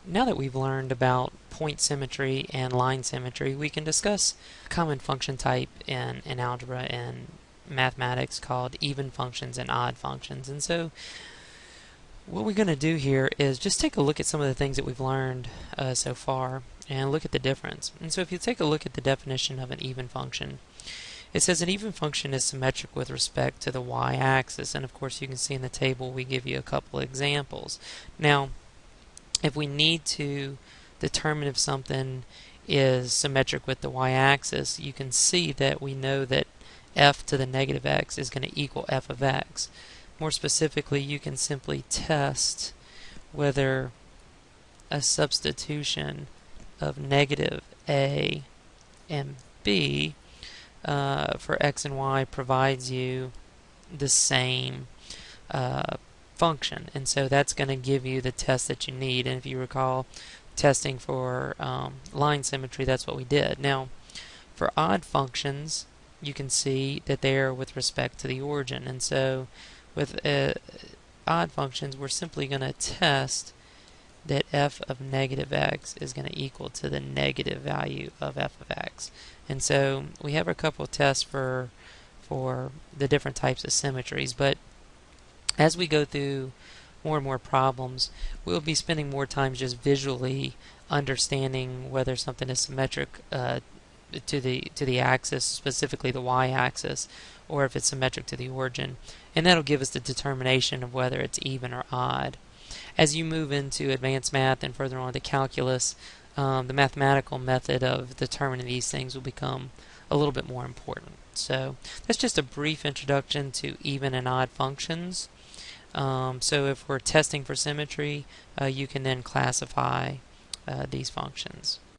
now that we've learned about point symmetry and line symmetry, we can discuss a common function type in algebra and mathematics called even functions and odd functions. And so what we're going to do here is just take a look at some of the things that we've learned so far and look at the difference. And so if you take a look at the definition of an even function, it says an even function is symmetric with respect to the y-axis. And of course you can see in the table we give you a couple of examples. Now, if we need to determine if something is symmetric with the y-axis, you can see that we know that f to the negative x is going to equal f of x. More specifically, you can simply test whether a substitution of negative a and b for x and y provides you the same function, and so that's going to give you the test that you need. And if you recall testing for line symmetry, that's what we did. Now for odd functions, you can see that they are with respect to the origin, and so with odd functions we're simply going to test that f of negative x is going to equal to the negative value of f of x. And so we have a couple of tests for the different types of symmetries, but as we go through more and more problems, we'll be spending more time just visually understanding whether something is symmetric to the axis, specifically the y-axis, or if it's symmetric to the origin, and that'll give us the determination of whether it's even or odd. As you move into advanced math and further on to calculus, the mathematical method of determining these things will become a little bit more important. So that's just a brief introduction to even and odd functions. So if we're testing for symmetry, you can then classify these functions.